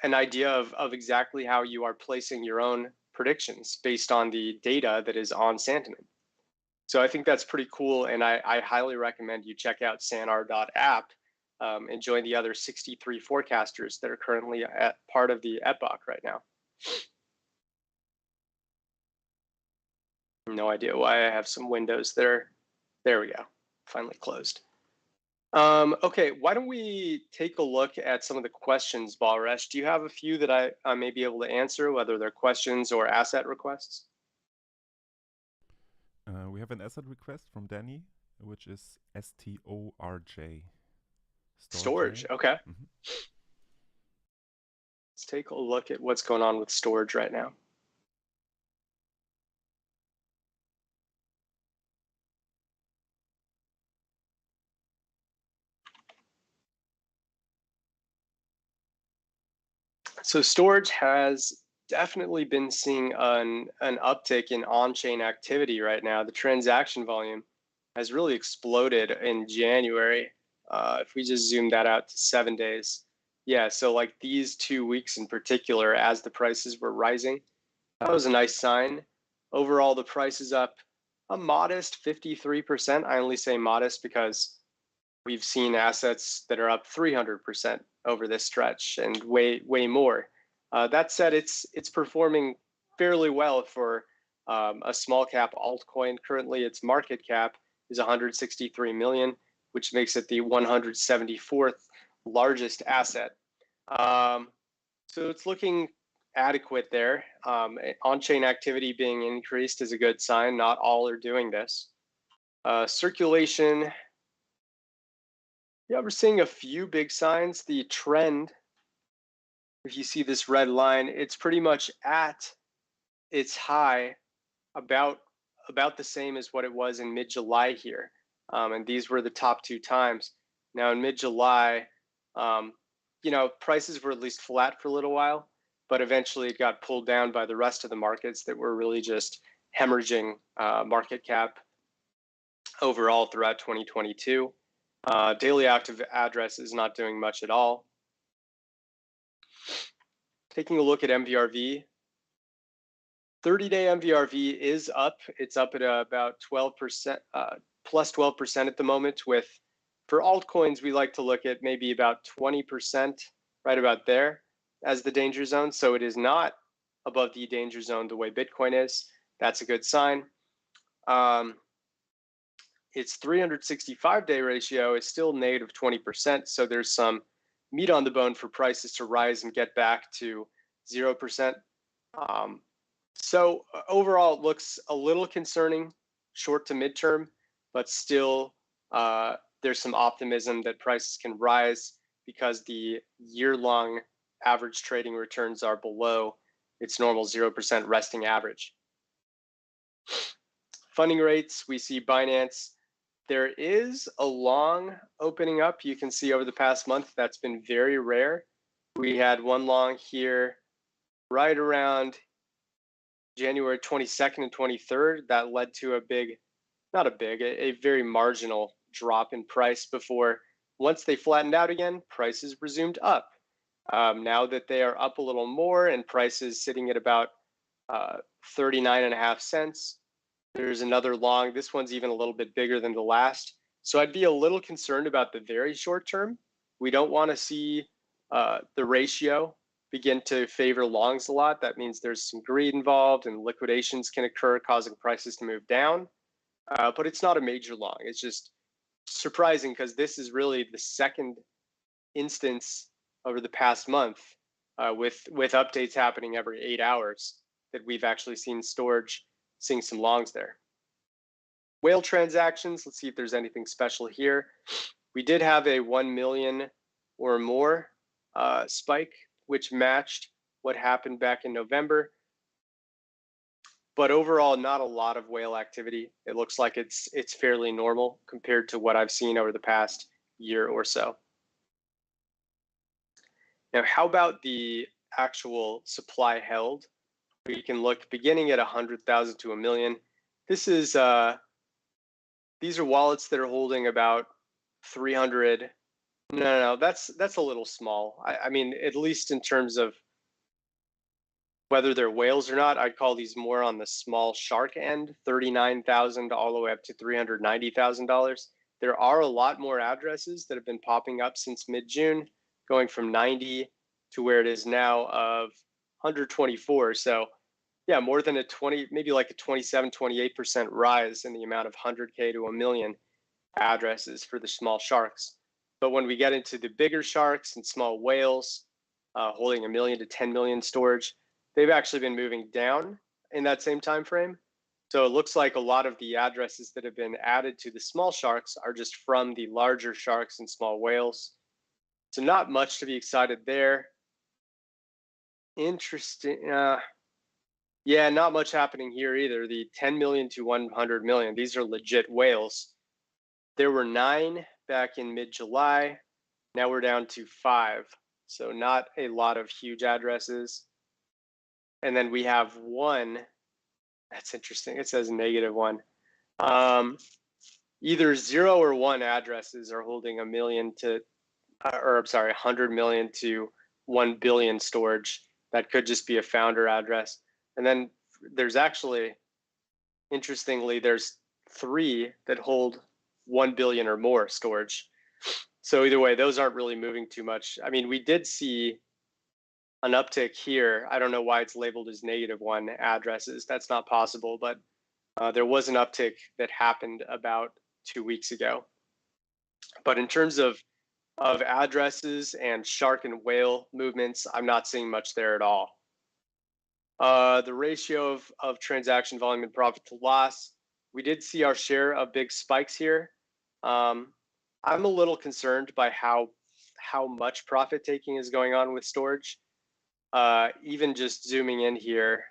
an idea of exactly how you are placing your own predictions based on the data that is on Santiment. So I think that's pretty cool, and I highly recommend you check out SanR.app and join the other 63 forecasters that are currently at part of the epoch right now. No idea why I have some windows there. There we go, finally closed. Okay, why don't we take a look at some of the questions, Balresh? Do you have a few that I may be able to answer, whether they're questions or asset requests? We have an asset request from Danny, which is STORJ. STORJ, okay. Mm-hmm. Let's take a look at what's going on with STORJ right now. So STORJ has definitely been seeing an uptick in on-chain activity right now. The transaction volume has really exploded in January. If we just zoom that out to 7 days. Yeah, so like these 2 weeks in particular, as the prices were rising, that was a nice sign. Overall, the price is up a modest 53%. I only say modest because we've seen assets that are up 300% over this stretch and way more. That said, it's performing fairly well for a small cap altcoin. Currently, its market cap is 163 million, which makes it the 174th largest asset. So it's looking adequate there. On-chain activity being increased is a good sign. Not all are doing this. Circulation. Yeah, we're seeing a few big signs. The trend, if you see this red line, it's pretty much at its high, about the same as what it was in mid-July here. And these were the top 2 times. Now in mid-July, prices were at least flat for a little while, but eventually it got pulled down by the rest of the markets that were really just hemorrhaging market cap. overall throughout 2022. Daily active address is not doing much at all. Taking a look at MVRV, 30-day MVRV is up. It's up at about 12%, plus 12% at the moment. With for altcoins, we like to look at maybe about 20%, right about there, as the danger zone. So it is not above the danger zone the way Bitcoin is. That's a good sign. Its 365-day ratio is still negative 20%. So there's some meat on the bone for prices to rise and get back to 0%. So overall, it looks a little concerning short to midterm, but still there's some optimism that prices can rise because the year-long average trading returns are below its normal 0% resting average. Funding rates, we see Binance. There is a long opening up. You can see over the past month, that's been very rare. We had one long here right around January 22nd and 23rd. That led to a very marginal drop in price before, once they flattened out again, prices resumed up. Now that they are up a little more and prices sitting at about 39.5 cents, there's another long. This one's even a little bit bigger than the last. So I'd be a little concerned about the very short term. We don't want to see the ratio begin to favor longs a lot. That means there's some greed involved and liquidations can occur, causing prices to move down. But it's not a major long. It's just surprising because this is really the second instance over the past month with updates happening every 8 hours that we've actually seen STORJ seeing some longs there. Whale transactions, let's see if there's anything special here. We did have a 1 million or more spike, which matched what happened back in November. But overall, not a lot of whale activity. It looks like it's fairly normal compared to what I've seen over the past year or so. Now, how about the actual supply held? We can look beginning at 100,000 to 1 million. This is these are wallets that are holding about 300. No, that's a little small. I mean, at least in terms of whether they're whales or not, I'd call these more on the small shark end, 39,000 all the way up to $390,000. There are a lot more addresses that have been popping up since mid-June, going from 90 to where it is now of 124. So yeah, more than a 20, maybe like a 27, 28% rise in the amount of 100K to 1 million addresses for the small sharks. But when we get into the bigger sharks and small whales holding 1 million to 10 million storage, they've actually been moving down in that same time frame. So it looks like a lot of the addresses that have been added to the small sharks are just from the larger sharks and small whales. So not much to be excited there. Interesting. Yeah, not much happening here either. The 10 million to 100 million, these are legit whales. There were 9 back in mid-July. Now we're down to 5. So not a lot of huge addresses. And then we have 1. That's interesting. It says -1. Either 0 or 1 addresses are holding 1 million to, 100 million to 1 billion storage. That could just be a founder address. And then there's actually, interestingly, there's 3 that hold 1 billion or more storage. So either way, those aren't really moving too much. I mean, we did see an uptick here. I don't know why it's labeled as -1 addresses. That's not possible, but there was an uptick that happened about 2 weeks ago. But in terms of addresses and shark and whale movements, I'm not seeing much there at all. The ratio of transaction volume and profit to loss, we did see our share of big spikes here. I'm a little concerned by how much profit taking is going on with STORJ. Even just zooming in here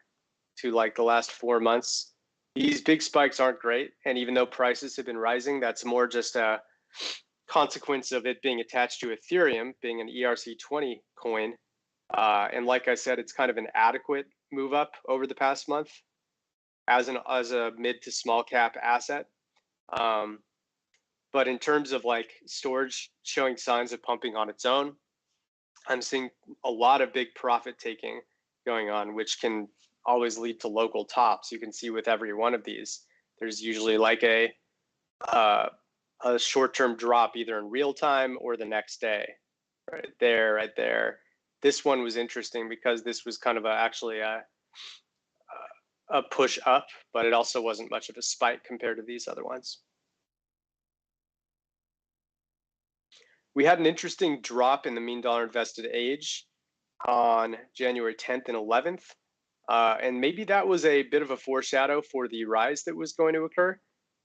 to like the last 4 months, these big spikes aren't great. And even though prices have been rising, that's more just a consequence of it being attached to Ethereum, being an ERC20 coin. And like I said, it's kind of an adequate move up over the past month as a mid to small cap asset. But in terms of like STORJ showing signs of pumping on its own, I'm seeing a lot of big profit taking going on, which can always lead to local tops. You can see with every one of these, there's usually like a short-term drop either in real time or the next day. Right there, right there. This one was interesting because this was kind of actually a push up, but it also wasn't much of a spike compared to these other ones. We had an interesting drop in the mean dollar invested age on January 10th and 11th. And maybe that was a bit of a foreshadow for the rise that was going to occur.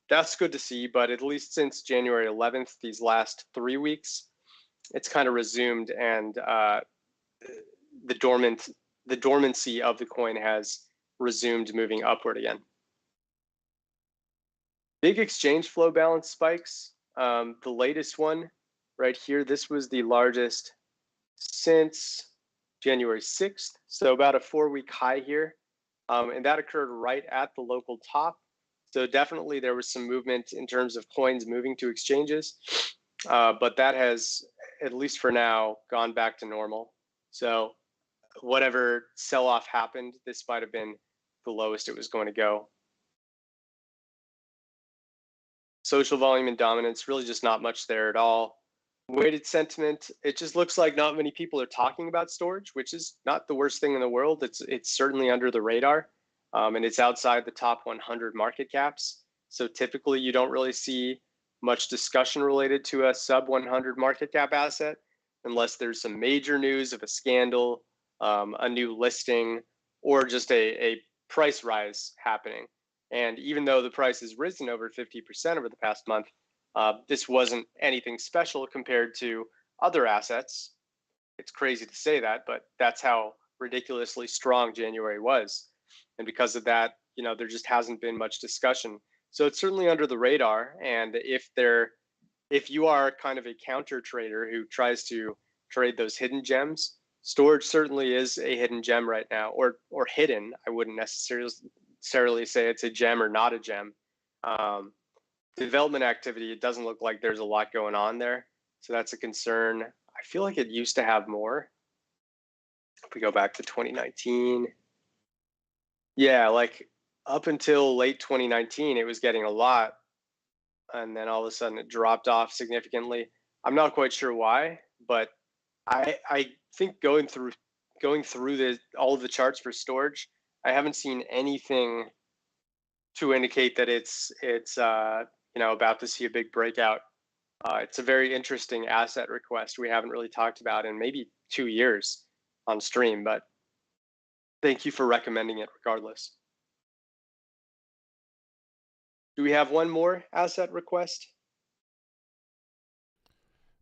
That's good to see, but at least since January 11th, these last 3 weeks, it's kind of resumed, and the dormancy of the coin has resumed moving upward again. Big exchange flow balance spikes. The latest one right here, this was the largest since January 6th, so about a 4-week high here. And that occurred right at the local top. So definitely there was some movement in terms of coins moving to exchanges, but that has, at least for now, gone back to normal. So whatever sell-off happened, this might have been the lowest it was going to go. Social volume and dominance, really just not much there at all. Weighted sentiment, it just looks like not many people are talking about STORJ, which is not the worst thing in the world. It's certainly under the radar, and it's outside the top 100 market caps. So typically you don't really see much discussion related to a sub 100 market cap asset unless there's some major news of a scandal, a new listing, or just a price rise happening. And even though the price has risen over 50% over the past month, this wasn't anything special compared to other assets. It's crazy to say that, but that's how ridiculously strong January was. And because of that, you know, there just hasn't been much discussion. So it's certainly under the radar. And if you are kind of a counter trader who tries to trade those hidden gems, STORJ certainly is a hidden gem right now, or hidden. I wouldn't necessarily say it's a gem or not a gem. Development activity, it doesn't look like there's a lot going on there. So that's a concern. I feel like it used to have more. If we go back to 2019. Yeah, like up until late 2019, it was getting a lot. And then all of a sudden it dropped off significantly. I'm not quite sure why, but I think going through all of the charts for STORJ, I haven't seen anything to indicate that it's you know, about to see a big breakout. It's a very interesting asset request we haven't really talked about in maybe 2 years on stream, but thank you for recommending it regardless. Do we have one more asset request?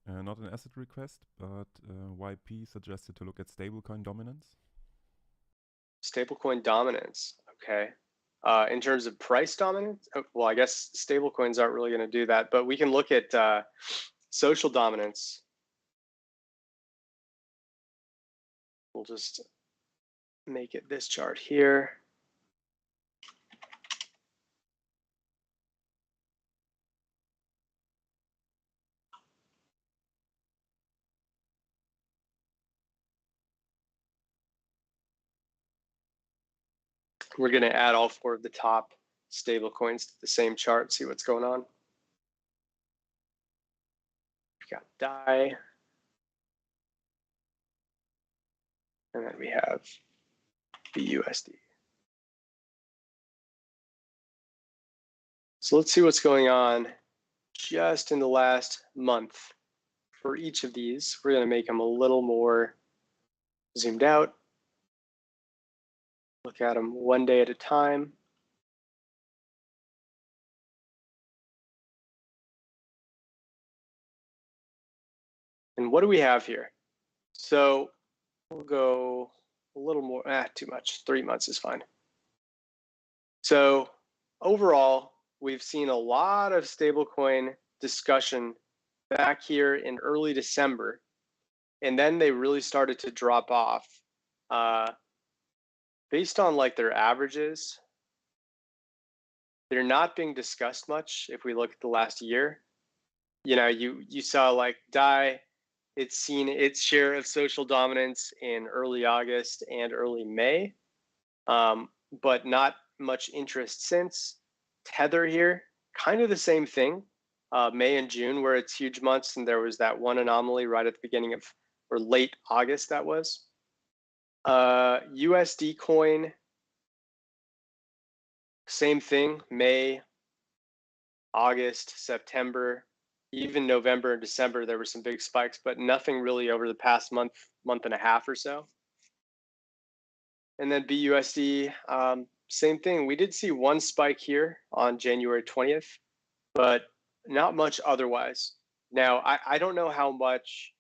Not an asset request, but YP suggested to look at stablecoin dominance. Stablecoin dominance, okay. In terms of price dominance, well, I guess stablecoins aren't really going to do that, but we can look at social dominance. We'll just make it this chart here. We're going to add all 4 of the top stablecoins to the same chart, see what's going on. We've got DAI. And then we have BUSD. So let's see what's going on just in the last month for each of these. We're going to make them a little more zoomed out. Look at them one day at a time. And what do we have here? So we'll go a little more, too much. 3 months is fine. So overall, we've seen a lot of stablecoin discussion back here in early December. And then they really started to drop off. Based on like their averages, they're not being discussed much if we look at the last year. You know, you saw like DAI, it's seen its share of social dominance in early August and early May, but not much interest since. Tether here, kind of the same thing. May and June were its huge months, and there was that one anomaly right at the beginning of, or late August that was. USD coin, same thing, May, August, September, even November and December, there were some big spikes, but nothing really over the past month and a half or so. And then BUSD, same thing. We did see one spike here on January 20th, but not much otherwise. Now, I don't know how much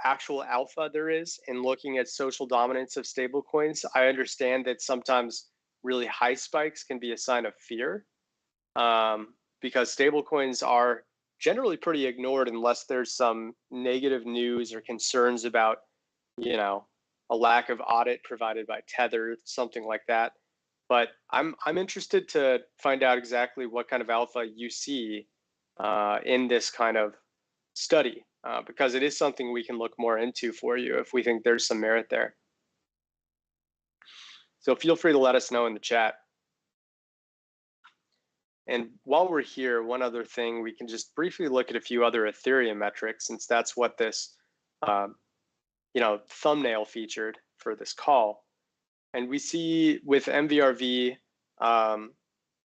actual alpha there is in looking at social dominance of stablecoins. I understand that sometimes really high spikes can be a sign of fear, because stablecoins are generally pretty ignored unless there's some negative news or concerns about, you know, a lack of audit provided by Tether, something like that. But I'm interested to find out exactly what kind of alpha you see in this kind of study, because it is something we can look more into for you if we think there's some merit there. So feel free to let us know in the chat. And while we're here, one other thing, we can just briefly look at a few other Ethereum metrics, since that's what this thumbnail featured for this call. And we see with MVRV, the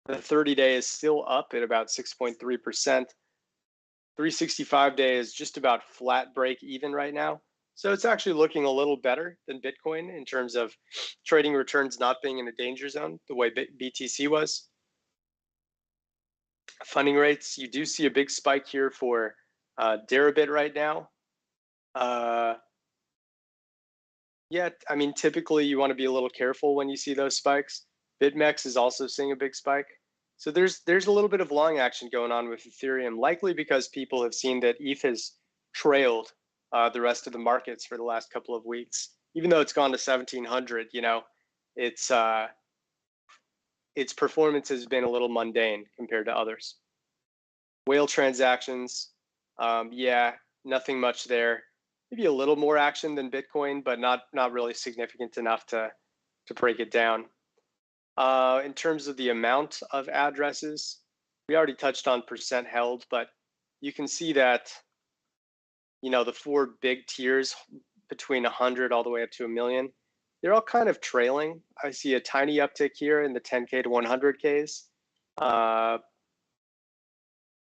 30-day is still up at about 6.3%. 365-day is just about flat break even right now. So it's actually looking a little better than Bitcoin in terms of trading returns not being in a danger zone the way BTC was. Funding rates, you do see a big spike here for Deribit right now. Yeah, I mean, typically you want to be a little careful when you see those spikes. BitMEX is also seeing a big spike. So there's a little bit of long action going on with Ethereum, likely because people have seen that ETH has trailed the rest of the markets for the last couple of weeks. Even though it's gone to 1,700, you know, its performance has been a little mundane compared to others. Whale transactions, yeah, nothing much there. Maybe a little more action than Bitcoin, but not really significant enough to break it down. In terms of the amount of addresses, we already touched on percent held, but you can see that, you know, the four big tiers between 100 all the way up to 1 million, they're all kind of trailing. I see a tiny uptick here in the 10K to 100Ks.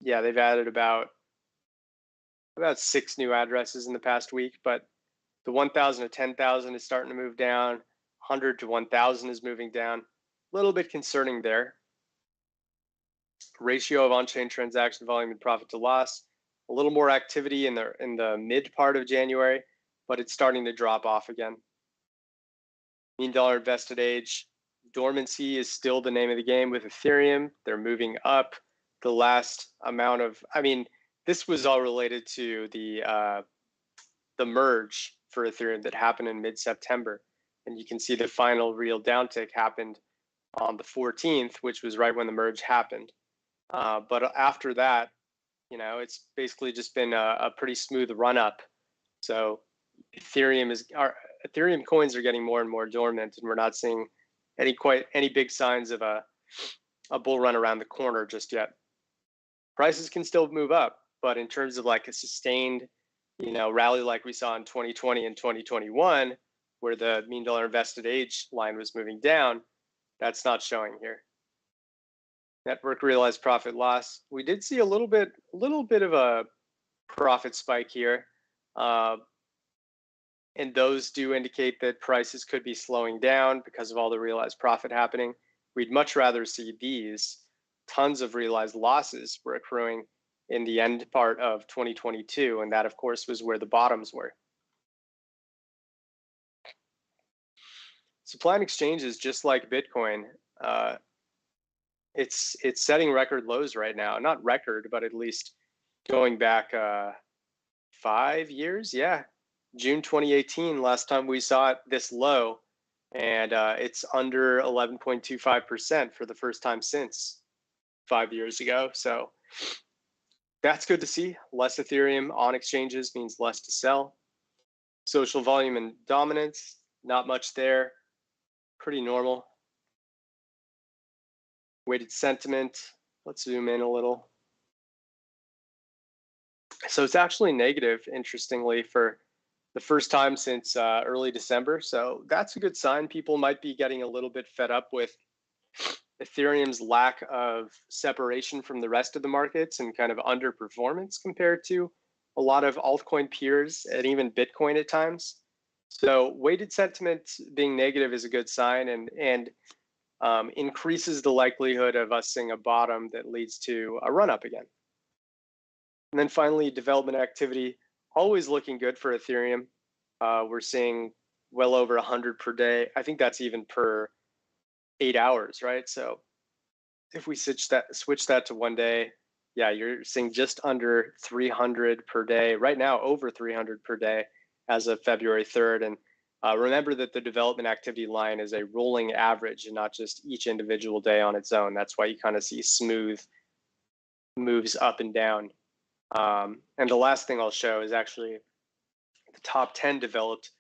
Yeah, they've added about 6 new addresses in the past week, but the 1,000 to 10,000 is starting to move down. 100 to 1,000 is moving down. A little bit concerning there. Ratio of on-chain transaction volume and profit to loss. A little more activity in the mid part of January, but it's starting to drop off again. Mean dollar invested age. Dormancy is still the name of the game with Ethereum. They're moving up. The last amount of, I mean, this was all related to the merge for Ethereum that happened in mid-September. And you can see the final real downtick happened on the 14th, which was right when the merge happened. But after that, you know, it's basically just been a pretty smooth run up. So Ethereum coins are getting more and more dormant, and we're not seeing any big signs of a bull run around the corner just yet. Prices can still move up, but in terms of like a sustained, you know, rally like we saw in 2020 and 2021, where the mean dollar invested age line was moving down, that's not showing here. Network realized profit loss. We did see a little bit of a profit spike here, and those do indicate that prices could be slowing down because of all the realized profit happening. We'd much rather see these. Tons of realized losses were accruing in the end part of 2022, and that, of course, was where the bottoms were. Supply and exchanges, just like Bitcoin, it's setting record lows right now. Not record, but at least going back 5 years. Yeah, June 2018, last time we saw it this low, and it's under 11.25% for the first time since. 5 years ago. So that's good to see. Less Ethereum on exchanges means less to sell. Social volume and dominance, not much there. Pretty normal. Weighted sentiment. Let's zoom in a little. So it's actually negative, interestingly, for the first time since early December. So that's a good sign. People might be getting a little bit fed up with Ethereum's lack of separation from the rest of the markets and kind of underperformance compared to a lot of altcoin peers and even Bitcoin at times. So weighted sentiment being negative is a good sign and increases the likelihood of us seeing a bottom that leads to a run up again. And then finally, development activity, always looking good for Ethereum. We're seeing well over 100 per day. I think that's even per 8 hours, right? So if we switch that to 1 day, yeah, you're seeing just under 300 per day. Right now, over 300 per day as of February 3rd. And remember that the development activity line is a rolling average and not just each individual day on its own. That's why you kind of see smooth moves up and down. And the last thing I'll show is actually the top 10 developed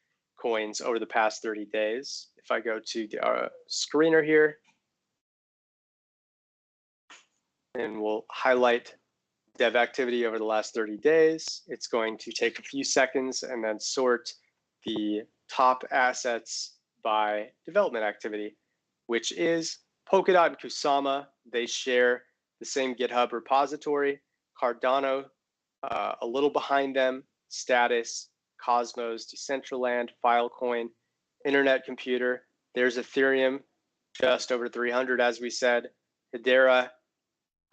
coins over the past 30 days. If I go to the screener here, and we'll highlight dev activity over the last 30 days. It's going to take a few seconds and then sort the top assets by development activity, which is Polkadot and Kusama. They share the same GitHub repository. Cardano, a little behind them, Status, Cosmos, Decentraland, Filecoin, Internet Computer. There's Ethereum, just over 300, as we said. Hedera,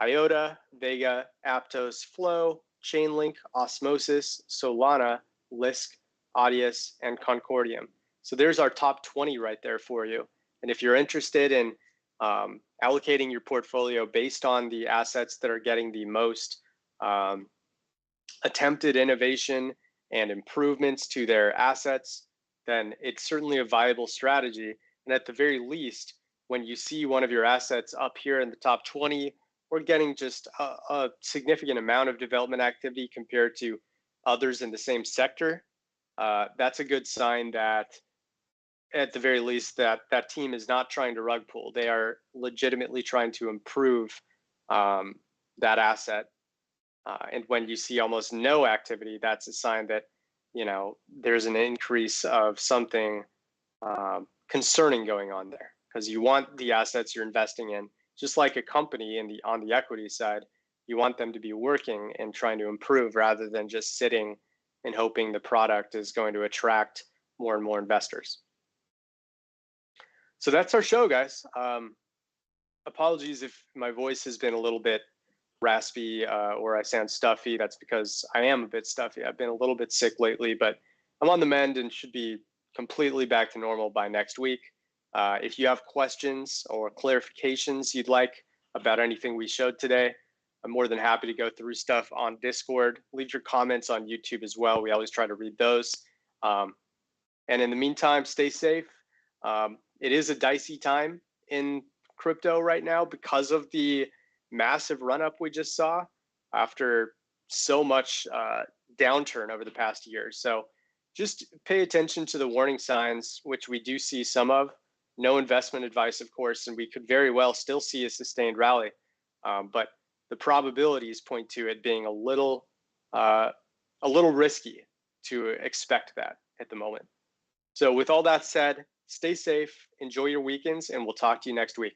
IOTA, Vega, Aptos, Flow, Chainlink, Osmosis, Solana, Lisk, Audius, and Concordium. So there's our top 20 right there for you. And if you're interested in allocating your portfolio based on the assets that are getting the most attempted innovation and improvements to their assets, then it's certainly a viable strategy. And at the very least, when you see one of your assets up here in the top 20, we're getting just a significant amount of development activity compared to others in the same sector. That's a good sign that, at the very least, that team is not trying to rug pull. They are legitimately trying to improve that asset. And when you see almost no activity, that's a sign that, you know, there's an increase of something concerning going on there, because you want the assets you're investing in, just like a company on the equity side, you want them to be working and trying to improve rather than just sitting and hoping the product is going to attract more and more investors. So that's our show, guys. Apologies if my voice has been a little bit raspy or I sound stuffy. That's because I am a bit stuffy. I've been a little bit sick lately, but I'm on the mend and should be completely back to normal by next week. If you have questions or clarifications you'd like about anything we showed today, I'm more than happy to go through stuff on Discord. Leave your comments on YouTube as well. We always try to read those. And in the meantime, stay safe. It is a dicey time in crypto right now because of the massive run-up we just saw after so much downturn over the past year. So just pay attention to the warning signs, which we do see some of. No investment advice, of course, and we could very well still see a sustained rally. But the probabilities point to it being a little risky to expect that at the moment. So with all that said, stay safe, enjoy your weekends, and we'll talk to you next week.